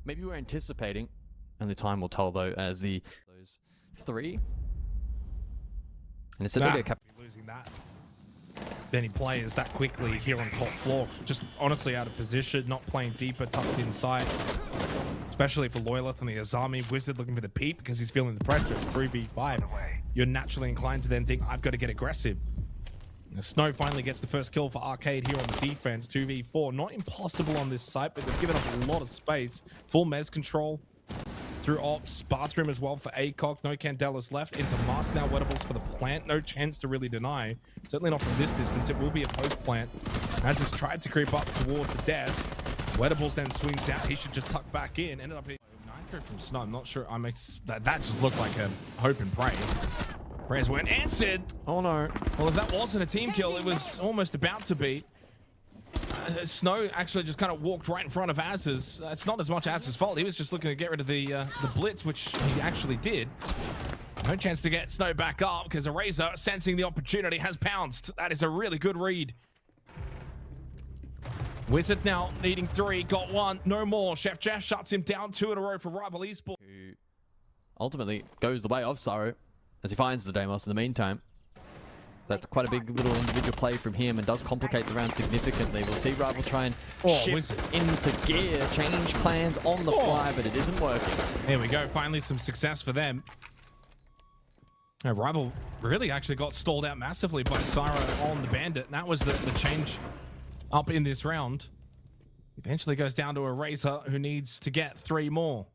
maybe we're anticipating, and the time will tell though as those 3. And it's a bigger cap. Losing that many players that quickly here on top floor. Just honestly out of position, not playing deeper, tucked inside. Especially for Loyalist and the Azami. Wizard looking for the peep because he's feeling the pressure. It's 3v5. You're naturally inclined to then think, I've got to get aggressive. Snow finally gets the first kill for Arcade here on the defense. 2v4. Not impossible on this site, but they've given up a lot of space. Full Mez control through Ops. Bathroom as well for APAC. No Candelas left. Into Mask now. Wettables for the plant. No chance to really deny. Certainly not from this distance. It will be a post plant. As has tried to creep up towards the desk. Wettables then swings out. He should just tuck back in. Ended up hitting Nitro from Snow. I'm not sure. That just looked like a hope and pray. Prayers weren't answered. Oh no. Well, if that wasn't a team kill, it was almost about to be. Snow actually just kind of walked right in front of Az's. It's not as much Az's fault. He was just looking to get rid of the blitz, which he actually did. No chance to get Snow back up because Eraser, sensing the opportunity, has pounced. That is a really good read. Wizard now needing 3, got 1, no more. Chef Jeff shuts him down 2 in a row for rival Esports. Who ultimately goes the way of Saro as he finds the Deimos in the meantime. That's quite a big little individual play from him and does complicate the round significantly. We'll see Rival try and shift into gear, change plans on the fly, but it isn't working. There we go. Finally some success for them. Rival really actually got stalled out massively by Saro on the Bandit. And that was the change up in this round. Eventually goes down to Eraser, who needs to get 3 more.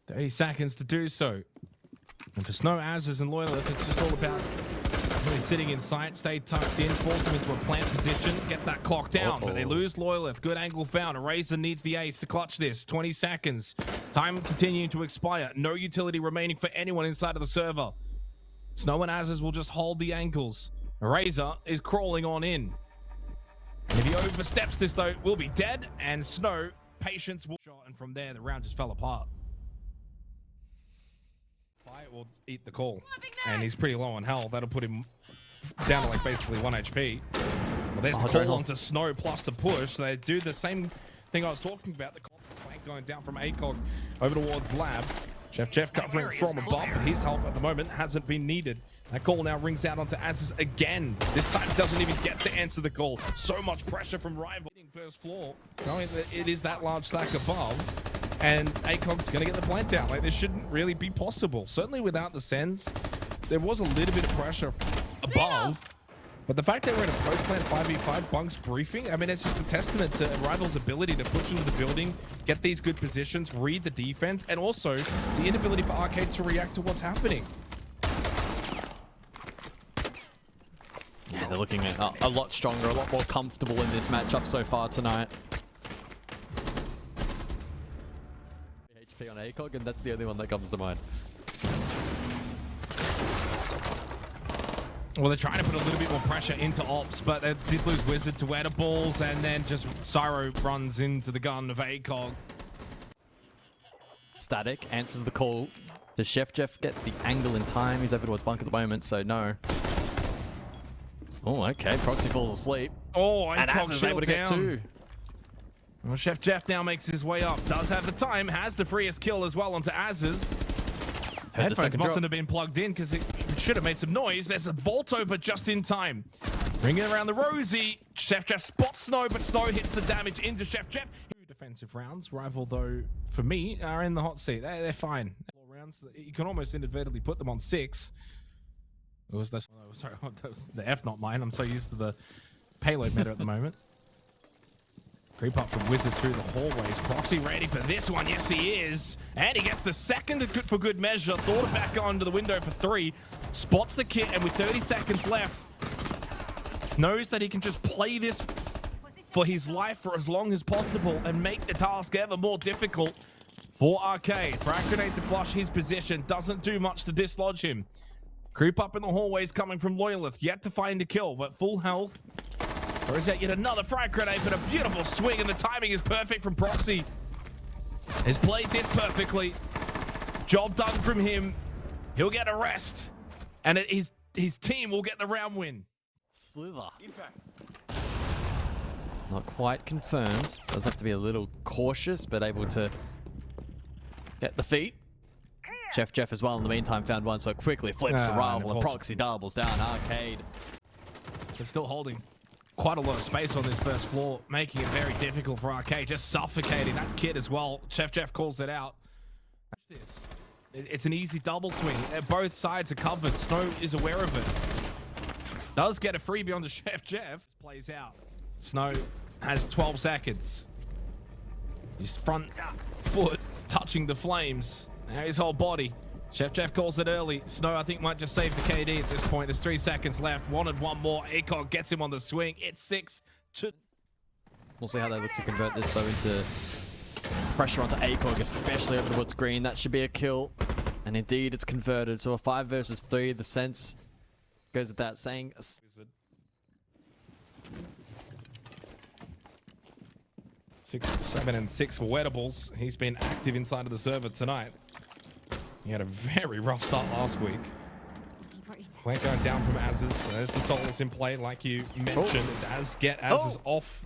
30 seconds to do so. And for Snow, Az's, and Loyalist, it's just all about really sitting in sight, stay tucked in, force them into a plant position, get that clock down. But they lose Loyalist. Good angle found. Eraser needs the ace to clutch this. 20 seconds. Time continuing to expire. No utility remaining for anyone inside of the server. Snow and Az's will just hold the ankles. Eraser is crawling on in. And if he oversteps this, though, will be dead. And Snow, patience will shot. And from there, the round just fell apart. Fight will eat the call. And he's pretty low on health. That'll put him down to like basically 1 HP. Well, there's the call onto Snow plus the push. They do the same thing I was talking about. The flank going down from ACOG over towards Lab. Chef Jeff covering from above. His help at the moment hasn't been needed. That call now rings out onto Az's again. This time doesn't even get to answer the call. So much pressure from Rival. First floor, knowing that it is that large stack above, and ACOG's going to get the plant down. Like, this shouldn't really be possible. Certainly without the Sens, there was a little bit of pressure above. But the fact that we're in a post-plant 5v5 bunks briefing, I mean, it's just a testament to Rival's ability to push into the building, get these good positions, read the defense, and also the inability for Arcade to react to what's happening. Yeah, they're looking at a lot stronger, a lot more comfortable in this matchup so far tonight. HP on ACOG, and that's the only one that comes to mind. Well, they're trying to put a little bit more pressure into Ops, but they did lose Wizard to Wettables, and then just Syro runs into the gun of ACOG. Static answers the call. Does Chef Jeff get the angle in time? He's over towards bunk at the moment, so no. Oh, okay. Proxy falls asleep. Oh, and Az is able to get 2. Well, Chef Jeff now makes his way up. Does have the time. Has the freest kill as well onto Az's. Headphones mustn't have been plugged in because it should have made some noise. There's a vault over just in time. Bringing around the Rosie. Chef Jeff spots Snow, but Snow hits the damage into Chef Jeff. 2 defensive rounds. Rival, though, for me, are in the hot seat. They're fine. 4 rounds. You can almost inadvertently put them on 6. It was this, sorry, that was the F, not mine. I'm so used to the payload meta at the moment. Creep up from Wizard through the hallways. Proxy ready for this one. Yes, he is. And he gets the second for good measure. Thought it back onto the window for 3. Spots the kit, and with 30 seconds left, knows that he can just play this for his life for as long as possible and make the task ever more difficult for Arcade. Frag grenade to flush his position. Doesn't do much to dislodge him. Creep up in the hallways coming from Loyalist. Yet to find a kill, but full health. Or is that yet another frag grenade? But a beautiful swing, and the timing is perfect from Proxy. Has played this perfectly. Job done from him. He'll get a rest. And his team will get the round win. Slither. Impact. Not quite confirmed. Does have to be a little cautious, but able to get the feet. Chef Jeff as well in the meantime found one, so quickly flips the rival and Proxy doubles down Arcade. They're still holding quite a lot of space on this first floor, making it very difficult for Arcade, just suffocating. That's Kid as well. Chef Jeff calls it out. This. It's an easy double swing. Both sides are covered. Snow is aware of it. Does get a freebie on the Chef Jeff. Plays out. Snow has 12 seconds. His front foot touching the flames. Now his whole body. Chef Jeff calls it early. Snow, I think, might just save the KD at this point. There's 3 seconds left. Wanted one more. ACOG gets him on the swing. It's 6-2. We'll see how they look to convert this, though, into pressure onto ACOG, especially over the woods green. That should be a kill. And indeed, it's converted. So a 5 versus 3. The sense goes without saying. 6, 7, and 6 for Wettables. He's been active inside of the server tonight. He had a very rough start last week. Plant going down from Az's. So there's the Solus in play, like you mentioned. Az is off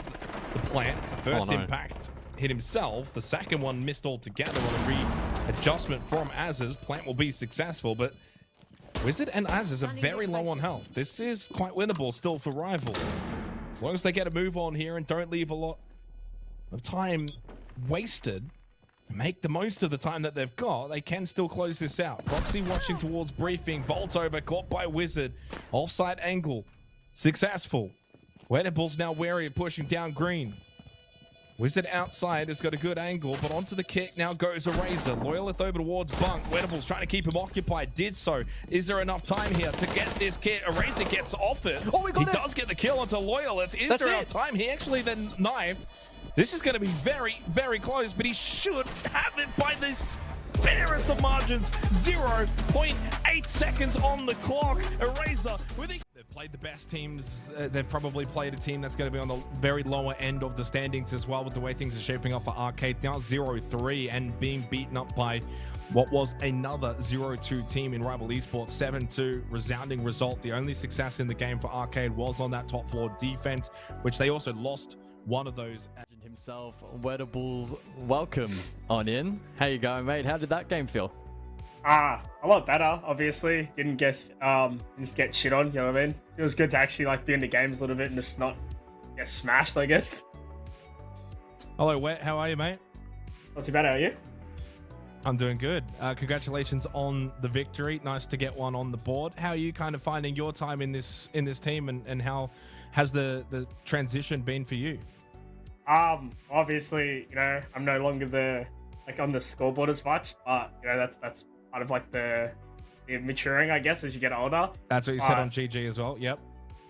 the plant. The first impact hit himself. The second one missed altogether on a readjustment from Az's. Plant will be successful, but Wizard and Az's are very low on health. This is quite winnable still for Rival. As long as they get a move on here and don't leave a lot of time wasted, make the most of the time that they've got, they can still close this out. Proxy watching towards briefing. Vault over, caught by Wizard. Offside angle. Successful. Wettables now wary of pushing down green. Wizard outside has got a good angle, but onto the kick now goes Eraser. Loyalith over towards Bunk. Wettables trying to keep him occupied. Did so. Is there enough time here to get this kit? Eraser gets off it. Oh, he does get the kill onto Loyalith. Is there enough time? He actually then knifed. This is going to be very, very close, but he should have it by the barest of margins. 0.8 seconds on the clock. Eraser with a... They've played the best teams. They've probably played a team that's going to be on the very lower end of the standings as well, with the way things are shaping up for Arcade. Now 0-3 and being beaten up by what was another 0-2 team in Rival Esports. 7-2, resounding result. The only success in the game for Arcade was on that top floor defense, which they also lost one of those. Himself, Wettables, welcome on in. How you going, mate? How did that game feel? A lot better, obviously. Didn't just get shit on, you know what I mean? It was good to actually like be in the games a little bit and just not get smashed, I guess. Hello, Wet. How are you, mate? Not too bad, how are you? I'm doing good. Congratulations on the victory. Nice to get one on the board. How are you kind of finding your time in this team, and how has the transition been for you? Obviously, you know, I'm no longer on the scoreboard as much, but you know, that's part of like the maturing, I guess, as you get older. That's what you said on GG as well. Yep.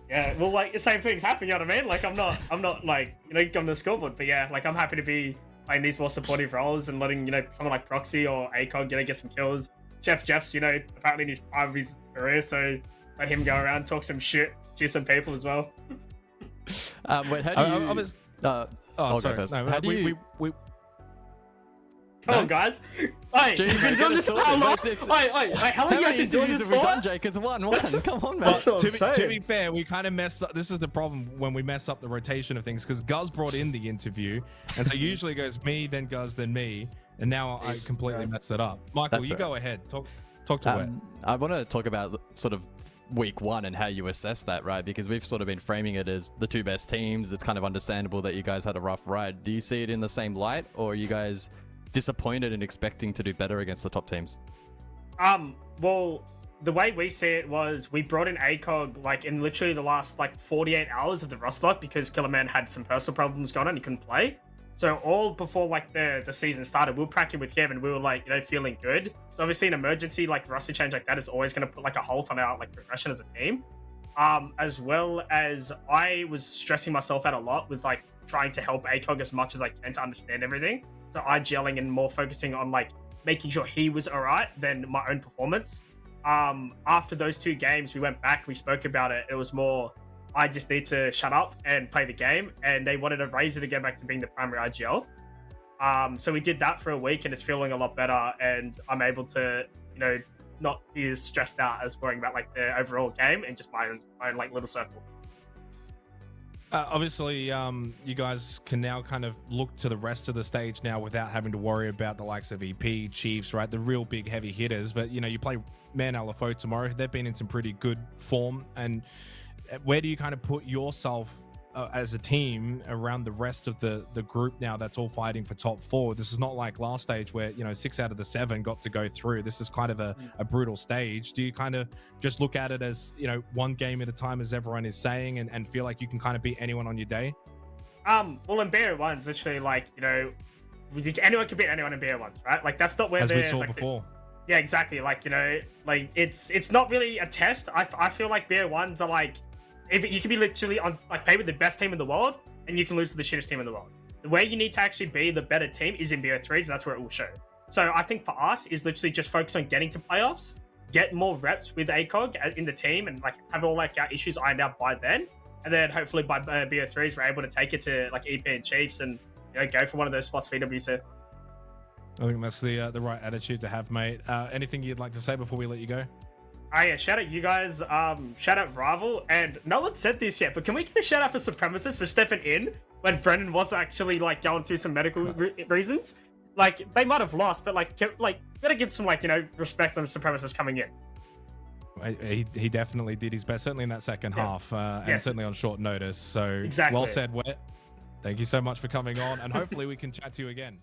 Yeah, well, like the same things happen, you know what I mean? Like I'm not like, you know, on the scoreboard, but yeah, like I'm happy to be playing these more supportive roles and letting, you know, someone like Proxy or ACOG, you know, get some kills. Chef Jeff's, you know, apparently in his prime of his career, so let him go around, talk some shit, cheer some people as well. Wait, how do you... sorry. No, how do you... Come on, guys. Hey, Jeez, you've been doing this for how long? Wait, how long you guys been doing this for? Done, Jake? It's 1-1. Come on, man. To be fair, we kind of messed up. This is the problem when we mess up the rotation of things, because Guz brought in the interview, and so usually it goes me, then Guz, then me, and now I completely messed it up. Michael, you go ahead. Talk to Wet. I want to talk about sort of week one and how you assess that, right? Because we've sort of been framing it as the two best teams. It's kind of understandable that you guys had a rough ride. Do you see it in the same light, or are you guys disappointed and expecting to do better against the top teams? Well, the way we see it was we brought in ACOG like in literally the last like 48 hours of the roster lock, because Killerman had some personal problems going on, he couldn't play. So all before like the season started, we were practicing with him and we were like, you know, feeling good. So obviously an emergency like roster change like that is always going to put like a halt on our like progression as a team. As well as I was stressing myself out a lot with like trying to help ACOG as much as I can to understand everything. So I gelling and more focusing on like making sure he was all right than my own performance. After those two games, we went back, we spoke about it. It was more, I just need to shut up and play the game. And they wanted to raise it to get back to being the primary IGL. So we did that for a week and it's feeling a lot better. And I'm able to, you know, not be as stressed out as worrying about like the overall game and just my own like little circle. Obviously, you guys can now kind of look to the rest of the stage now without having to worry about the likes of EP, Chiefs, right? The real big heavy hitters. But, you know, you play Man LFO tomorrow. They've been in some pretty good form. And where do you kind of put yourself as a team around the rest of the group now that's all fighting for top 4? This is not like last stage where, you know, 6 out of the 7 got to go through. This is kind of a brutal stage. Do you kind of just look at it as, you know, one game at a time, as everyone is saying, and feel like you can kind of beat anyone on your day? Well, in BO1's literally like, you know, anyone can beat anyone in BO1s, right? Like, that's not where as we saw before. Yeah, exactly. Like, you know, like it's not really a test. I feel like BO1s are like, if you can be literally on like play with the best team in the world, and you can lose to the shittest team in the world. The way you need to actually be the better team is in BO3s, and that's where it will show. So I think for us is literally just focus on getting to playoffs, get more reps with ACOG in the team, and like have all like our issues ironed out by then. And then hopefully by BO3s we're able to take it to like EP and Chiefs, and you know, go for one of those spots for EWC. I think that's the right attitude to have, mate. Anything you'd like to say before we let you go? Yeah, shout out you guys, shout out Rival, and no one said this yet, but can we get a shout out for Supremacists for stepping in when Brendan was actually like going through some medical reasons? Like, they might have lost, but like better give some like, you know, respect on Supremacists coming in. He definitely did his best, certainly in that second half, and certainly on short notice. So exactly. Well said, Wet. Thank you so much for coming on, and hopefully we can chat to you again.